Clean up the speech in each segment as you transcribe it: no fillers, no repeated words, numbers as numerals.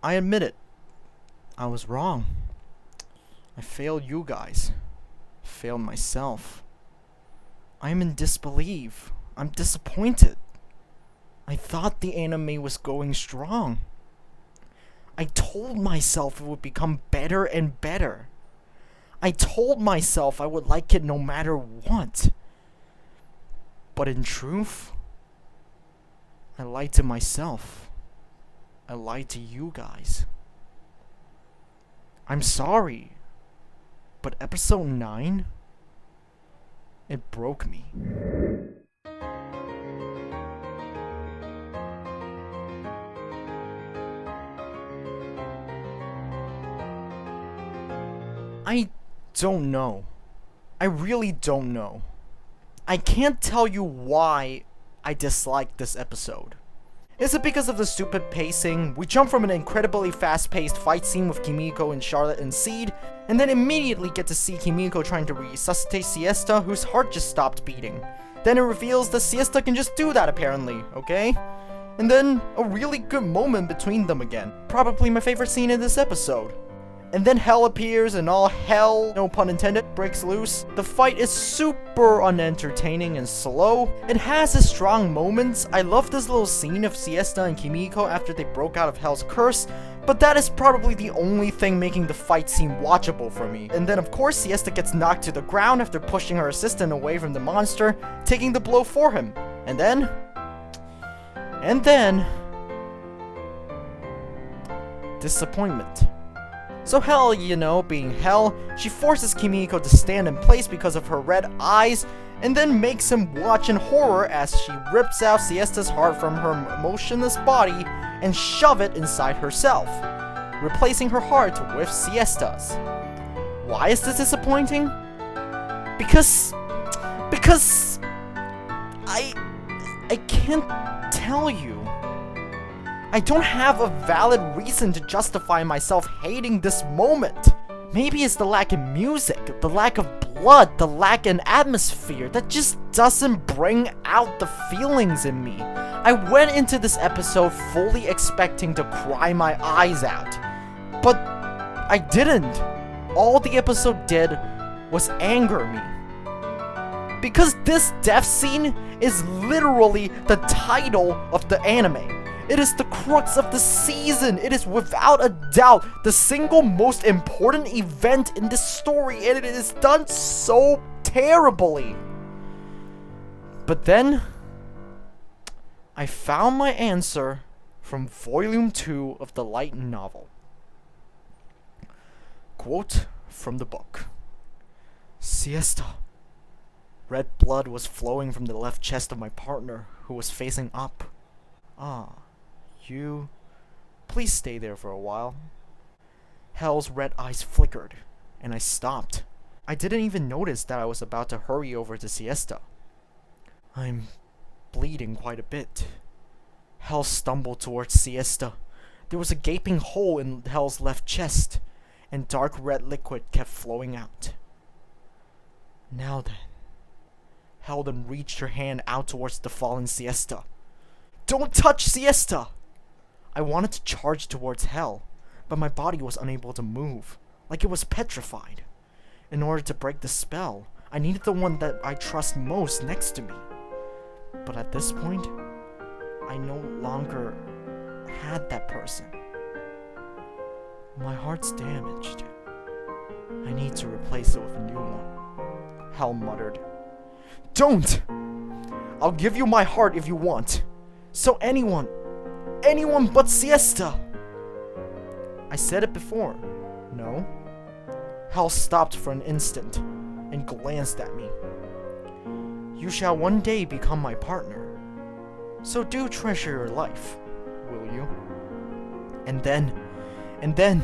I admit it. I was wrong. I failed you guys. Failed myself. I am in disbelief. I'm disappointed. I thought the anime was going strong. I told myself it would become better and better. I told myself I would like it no matter what. But in truth, I lied to myself. I lied to you guys. I'm sorry, but episode 9, it broke me. I don't know. I really don't know. I can't tell you why I disliked this episode. Is it because of the stupid pacing? We jump from an incredibly fast-paced fight scene with Kimiko and Charlotte and Seed, and then immediately get to see Kimiko trying to resuscitate Siesta, whose heart just stopped beating. Then it reveals that Siesta can just do that apparently, okay? And then a really good moment between them again. Probably my favorite scene in this episode. And then hell appears and all hell, no pun intended, breaks loose. The fight is super unentertaining and slow. It has its strong moments. I love this little scene of Siesta and Kimiko after they broke out of Hell's curse, but that is probably the only thing making the fight seem watchable for me. And then of course Siesta gets knocked to the ground after pushing her assistant away from the monster, taking the blow for him. And then... disappointment. So Hell, you know, being Hell, she forces Kimiko to stand in place because of her red eyes, and then makes him watch in horror as she rips out Siesta's heart from her motionless body and shove it inside herself, replacing her heart with Siesta's. Why is this disappointing? Because I can't tell you. I don't have a valid reason to justify myself hating this moment. Maybe it's the lack of music, the lack of blood, the lack in atmosphere that just doesn't bring out the feelings in me. I went into this episode fully expecting to cry my eyes out, but I didn't. All the episode did was anger me. Because this death scene is literally the title of the anime. It is the crux of the season. It is without a doubt the single most important event in this story, and it is done so terribly. But then, I found my answer from Volume 2 of the light novel. Quote from the book. Siesta. Red blood was flowing from the left chest of my partner, who was facing up. Ah. You... Please stay there for a while. Hell's red eyes flickered, and I stopped. I didn't even notice that I was about to hurry over to Siesta. I'm bleeding quite a bit. Hell stumbled towards Siesta. There was a gaping hole in Hell's left chest, and dark red liquid kept flowing out. Now then. Hell then reached her hand out towards the fallen Siesta. Don't touch Siesta! I wanted to charge towards Hell, but my body was unable to move, like it was petrified. In order to break the spell, I needed the one that I trust most next to me. But at this point, I no longer had that person. My heart's damaged. I need to replace it with a new one. Hell muttered. Don't! I'll give you my heart if you want. So anyone but Siesta. I said it before. No? Hell stopped for an instant and glanced at me. You shall one day become my partner. So do treasure your life, will you? And then,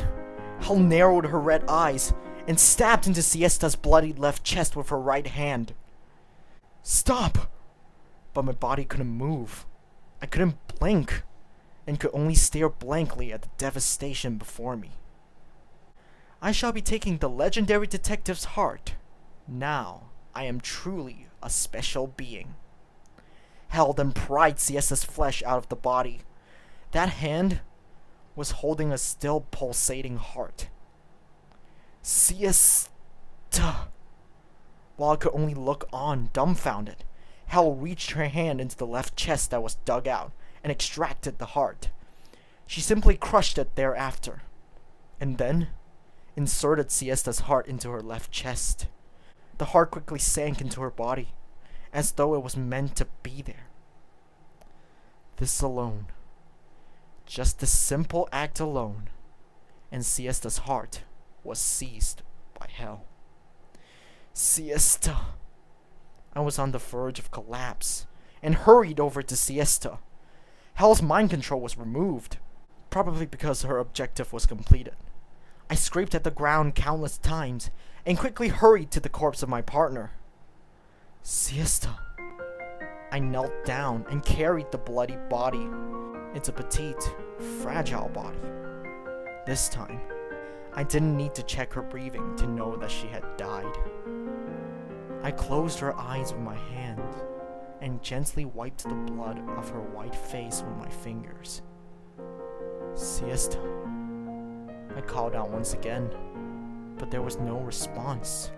Hell narrowed her red eyes and stabbed into Siesta's bloodied left chest with her right hand. Stop! But my body couldn't move. I couldn't blink, and could only stare blankly at the devastation before me. I shall be taking the legendary detective's heart. Now, I am truly a special being. Hell then pried Siesta's flesh out of the body. That hand was holding a still pulsating heart. Siesta! While I could only look on, dumbfounded, Hel reached her hand into the left chest that was dug out and extracted the heart. She simply crushed it thereafter, and then inserted Siesta's heart into her left chest. The heart quickly sank into her body, as though it was meant to be there. This alone, just this simple act alone, and Siesta's heart was seized by Hel. Siesta! I was on the verge of collapse, and hurried over to Siesta. Hel's mind control was removed, probably because her objective was completed. I scraped at the ground countless times, and quickly hurried to the corpse of my partner. Siesta! I knelt down and carried the bloody body. It's a petite, fragile body. This time, I didn't need to check her breathing to know that she had died. I closed her eyes with my hand and gently wiped the blood off her white face with my fingers. Siesta. I called out once again, but there was no response.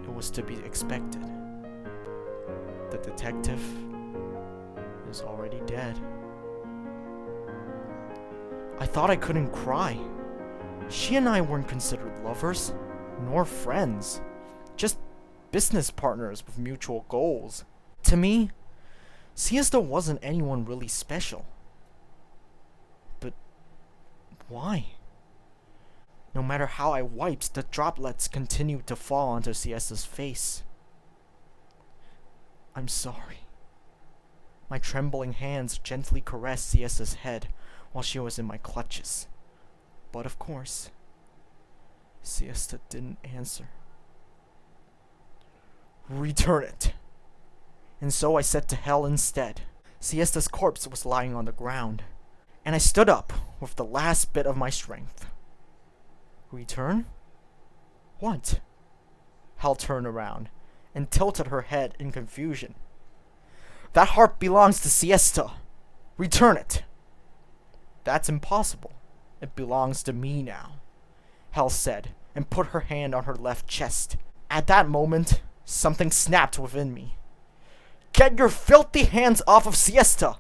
It was to be expected. The detective is already dead. I thought I couldn't cry. She and I weren't considered lovers, nor friends, just business partners with mutual goals. To me, Siesta wasn't anyone really special. But why? No matter how I wiped, the droplets continued to fall onto Siesta's face. I'm sorry. My trembling hands gently caressed Siesta's head while she was in my clutches. But of course, Siesta didn't answer. Return it. And so I said to Hel instead. Siesta's corpse was lying on the ground, and I stood up with the last bit of my strength. Return? What? Hel turned around and tilted her head in confusion. That heart belongs to Siesta. Return it. That's impossible. It belongs to me now, Hel said, and put her hand on her left chest. At that moment, something snapped within me. Get your filthy hands off of Siesta!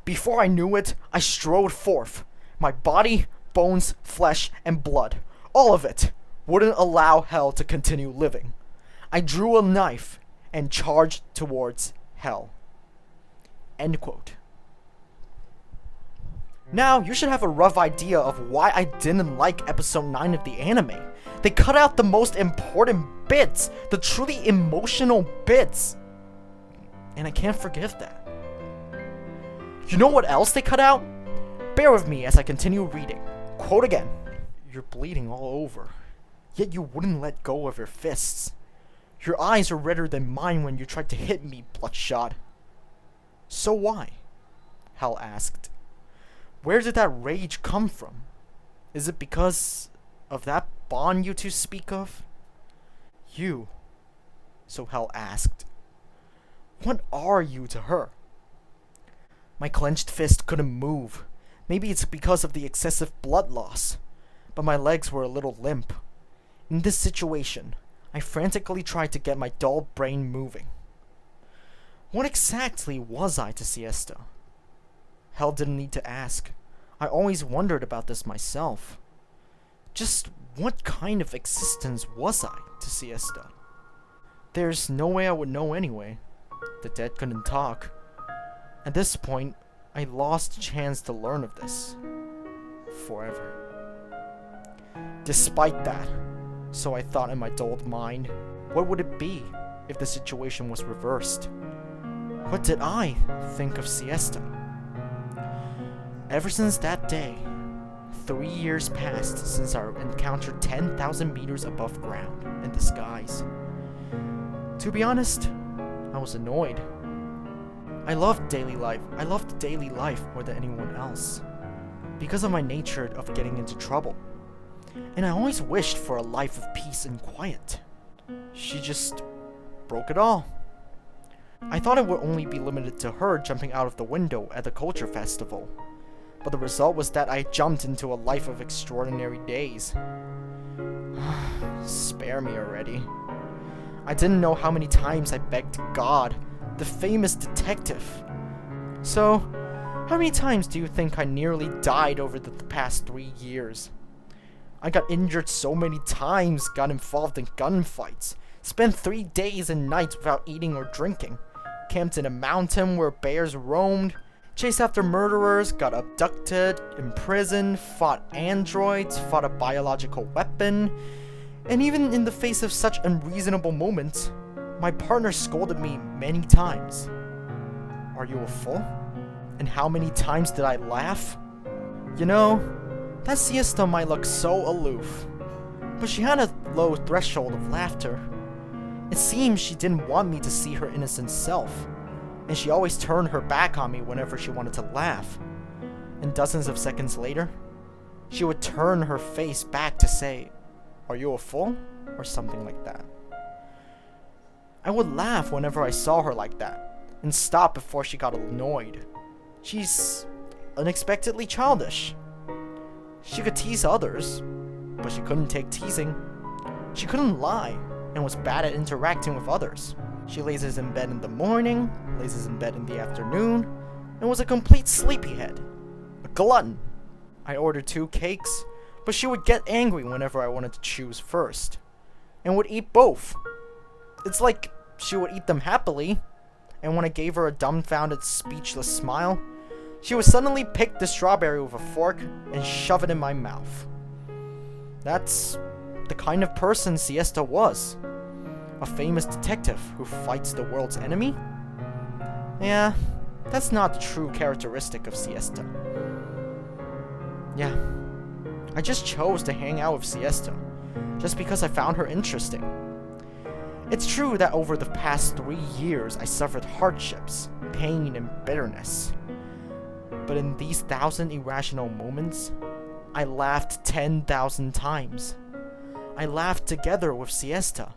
Before I knew it, I strode forth. My body, bones, flesh, and blood, all of it, wouldn't allow Hel to continue living. I drew a knife and charged towards Hel. End quote. Now, you should have a rough idea of why I didn't like episode 9 of the anime. They cut out the most important bits, the truly emotional bits. And I can't forgive that. You know what else they cut out? Bear with me as I continue reading. Quote again. You're bleeding all over, yet you wouldn't let go of your fists. Your eyes are redder than mine when you tried to hit me, Bloodshot. So why? Hel asked. Where did that rage come from? Is it because of that bond you two speak of? You. So Hel asked. What are you to her? My clenched fist couldn't move. Maybe it's because of the excessive blood loss, but my legs were a little limp. In this situation, I frantically tried to get my dull brain moving. What exactly was I to Siesta? Hel didn't need to ask. I always wondered about this myself. Just what kind of existence was I to Siesta? There's no way I would know anyway. The dead couldn't talk. At this point, I lost the chance to learn of this. Forever. Despite that, so I thought in my dulled mind, what would it be if the situation was reversed? What did I think of Siesta? Ever since that day, 3 years passed since our encounter 10,000 meters above ground in the skies. To be honest, I was annoyed. I loved daily life. I loved daily life more than anyone else, because of my nature of getting into trouble. And I always wished for a life of peace and quiet. She just broke it all. I thought it would only be limited to her jumping out of the window at the culture festival, but the result was that I jumped into a life of extraordinary days. Spare me already. I didn't know how many times I begged God, the famous detective. So, how many times do you think I nearly died over the past 3 years? I got injured so many times, got involved in gunfights, spent 3 days and nights without eating or drinking, camped in a mountain where bears roamed, chased after murderers, got abducted, imprisoned, fought androids, fought a biological weapon, and even in the face of such unreasonable moments, my partner scolded me many times. Are you a fool? And how many times did I laugh? You know, that siesta might look so aloof, but she had a low threshold of laughter. It seems she didn't want me to see her innocent self, and she always turned her back on me whenever she wanted to laugh. And dozens of seconds later, she would turn her face back to say, "Are you a fool?" or something like that. I would laugh whenever I saw her like that, and stop before she got annoyed. She's unexpectedly childish. She could tease others, but she couldn't take teasing. She couldn't lie, and was bad at interacting with others. She lazes in bed in the morning, lazes in bed in the afternoon, and was a complete sleepyhead. A glutton. I ordered 2 cakes, but she would get angry whenever I wanted to choose first, and would eat both. It's like she would eat them happily, and when I gave her a dumbfounded, speechless smile, she would suddenly pick the strawberry with a fork and shove it in my mouth. That's the kind of person Siesta was. A famous detective who fights the world's enemy? Yeah, that's not the true characteristic of Siesta. Yeah, I just chose to hang out with Siesta, just because I found her interesting. It's true that over the past 3 years I suffered hardships, pain, and bitterness. But in these 1,000 irrational moments, I laughed 10,000 times. I laughed together with Siesta.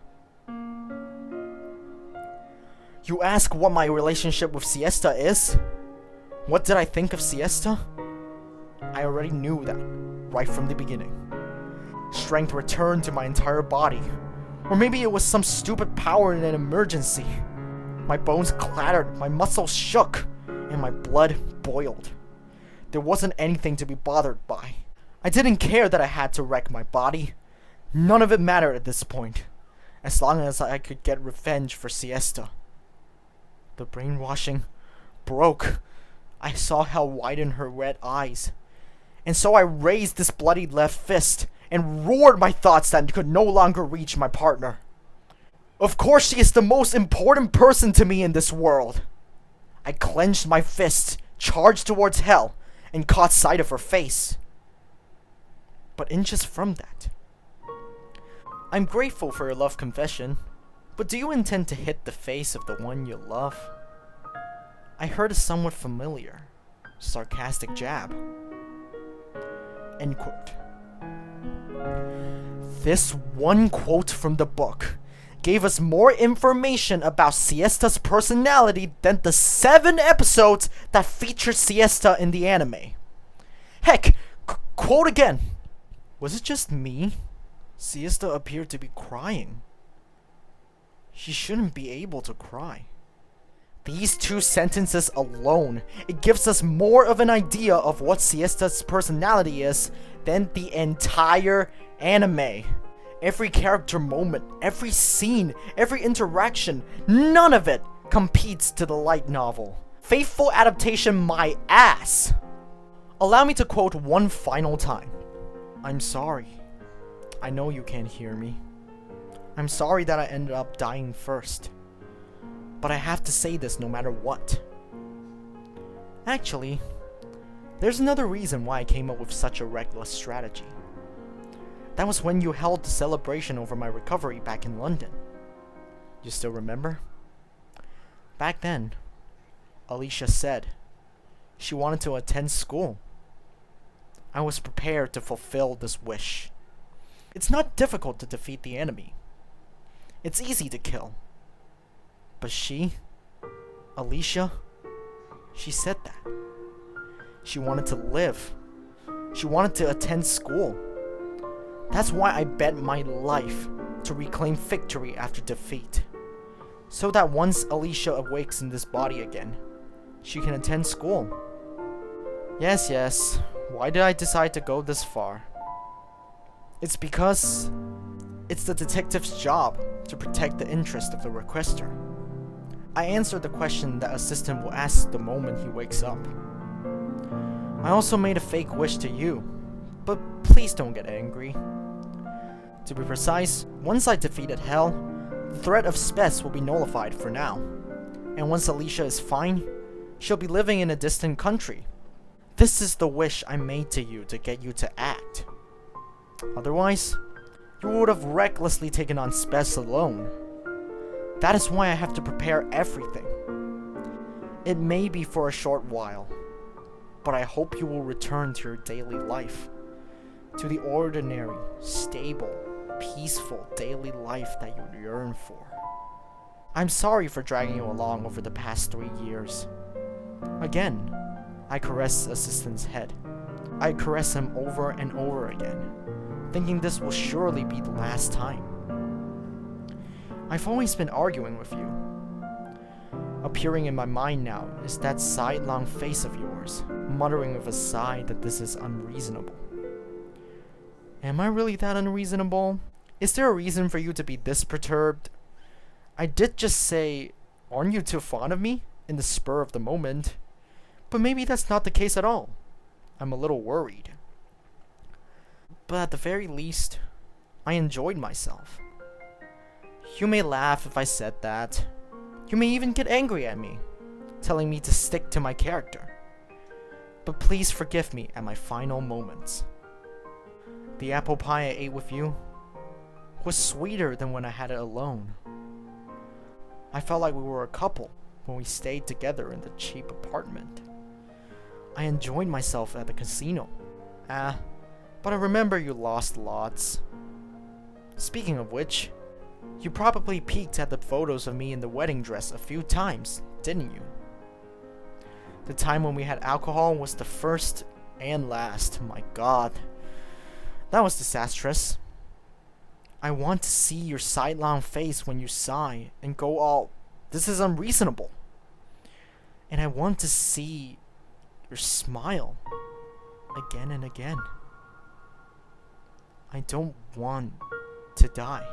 You ask what my relationship with Siesta is? What did I think of Siesta? I already knew that, right from the beginning. Strength returned to my entire body. Or maybe it was some stupid power in an emergency. My bones clattered, my muscles shook, and my blood boiled. There wasn't anything to be bothered by. I didn't care that I had to wreck my body. None of it mattered at this point, as long as I could get revenge for Siesta. The brainwashing broke. I saw hell widen her red eyes. And so I raised this bloodied left fist and roared my thoughts that could no longer reach my partner. Of course she is the most important person to me in this world. I clenched my fist, charged towards hell, and caught sight of her face. But inches from that. I'm grateful for your love confession, but do you intend to hit the face of the one you love? I heard a somewhat familiar, sarcastic jab. End quote. This one quote from the book gave us more information about Siesta's personality than the 7 episodes that featured Siesta in the anime. Heck, quote again. Was it just me? Siesta appeared to be crying. She shouldn't be able to cry. These 2 sentences alone, it gives us more of an idea of what Siesta's personality is than the entire anime. Every character moment, every scene, every interaction, none of it competes to the light novel. Faithful adaptation my ass! Allow me to quote one final time. I'm sorry. I know you can't hear me. I'm sorry that I ended up dying first. But I have to say this no matter what. Actually, there's another reason why I came up with such a reckless strategy. That was when you held the celebration over my recovery back in London. You still remember? Back then, Alicia said she wanted to attend school. I was prepared to fulfill this wish. It's not difficult to defeat the enemy. It's easy to kill. But she, Alicia, she said that. She wanted to live. She wanted to attend school. That's why I bet my life to reclaim victory after defeat. So that once Alicia awakes in this body again, she can attend school. Yes, why did I decide to go this far? It's because it's the detective's job to protect the interest of the requester. I answered the question that assistant will ask the moment he wakes up. I also made a fake wish to you, but please don't get angry. To be precise, once I defeated Hell, the threat of Spes will be nullified for now. And once Alicia is fine, she'll be living in a distant country. This is the wish I made to you to get you to act. Otherwise, you would have recklessly taken on Spes alone. That is why I have to prepare everything. It may be for a short while, but I hope you will return to your daily life, to the ordinary, stable, peaceful daily life that you yearn for. I'm sorry for dragging you along over the past 3 years. Again, I caress assistant's head. I caress him over and over again, thinking this will surely be the last time. I've always been arguing with you. Appearing in my mind now is that sidelong face of yours, muttering with a sigh that this is unreasonable. Am I really that unreasonable? Is there a reason for you to be this perturbed? I did just say, aren't you too fond of me? In the spur of the moment. But maybe that's not the case at all. I'm a little worried. But at the very least, I enjoyed myself. You may laugh if I said that. You may even get angry at me, telling me to stick to my character. But please forgive me at my final moments. The apple pie I ate with you was sweeter than when I had it alone. I felt like we were a couple when we stayed together in the cheap apartment. I enjoyed myself at the casino. But I remember you lost lots. Speaking of which, you probably peeked at the photos of me in the wedding dress a few times, didn't you? The time when we had alcohol was the first and last. My God. That was disastrous. I want to see your sidelong face when you sigh and go all, this is unreasonable. And I want to see your smile again and again. I don't want to die.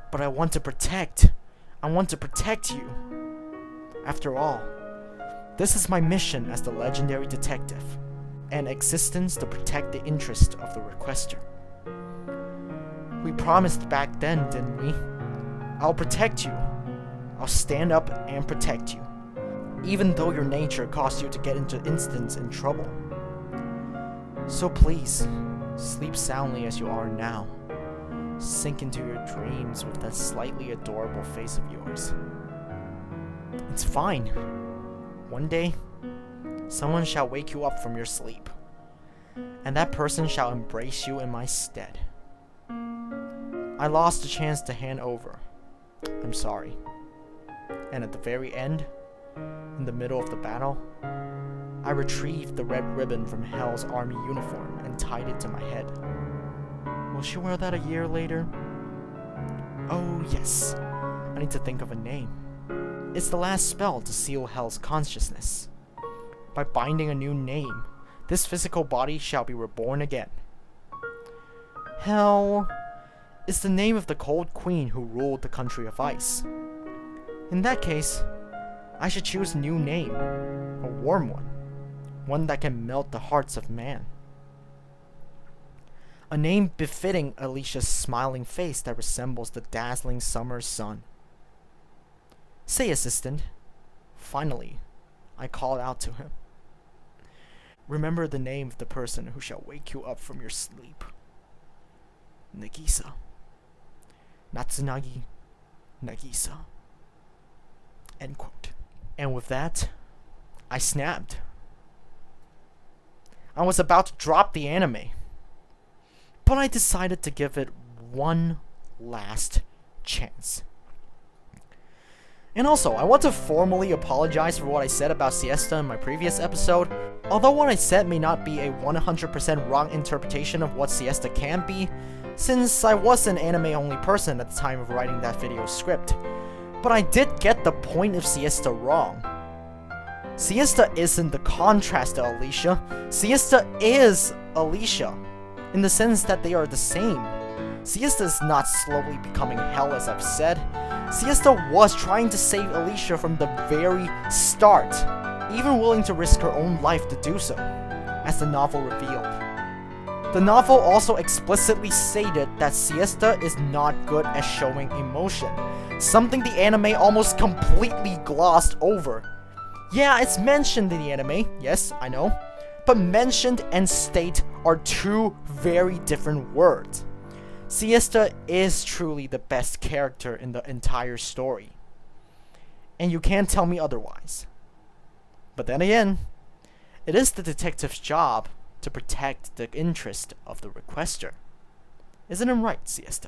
But I want to protect. I want to protect you. After all, this is my mission as the legendary detective. An existence to protect the interest of the requester. We promised back then, didn't we? I'll protect you. I'll stand up and protect you. Even though your nature caused you to get into instants in trouble. So please, sleep soundly as you are now. Sink into your dreams with that slightly adorable face of yours. It's fine. One day, someone shall wake you up from your sleep, and that person shall embrace you in my stead. I lost the chance to hand over. I'm sorry. And at the very end, in the middle of the battle, I retrieved the red ribbon from Hell's army uniform and tied it to my head. Will she wear that a year later? Oh yes, I need to think of a name. It's the last spell to seal Hell's consciousness. By binding a new name, this physical body shall be reborn again. Hell is the name of the cold queen who ruled the country of ice. In that case, I should choose a new name, a warm one that can melt the hearts of man. A name befitting Alicia's smiling face that resembles the dazzling summer sun. Say, assistant. Finally, I called out to him. Remember the name of the person who shall wake you up from your sleep. Nagisa. Natsunagi Nagisa. End quote. And with that, I snapped. I was about to drop the anime, but I decided to give it one last chance. And also, I want to formally apologize for what I said about Siesta in my previous episode. Although what I said may not be a 100% wrong interpretation of what Siesta can be, since I was an anime-only person at the time of writing that video script. But I did get the point of Siesta wrong. Siesta isn't the contrast to Alicia. Siesta is Alicia, in the sense that they are the same. Siesta is not slowly becoming hell, as I've said. Siesta was trying to save Alicia from the very start, even willing to risk her own life to do so, as the novel revealed. The novel also explicitly stated that Siesta is not good at showing emotion, something the anime almost completely glossed over. Yeah, it's mentioned in the anime, yes, I know, but mentioned and state are two very different words. Siesta is truly the best character in the entire story, and you can't tell me otherwise. But then again, it is the detective's job to protect the interest of the requester. Isn't it right, Siesta?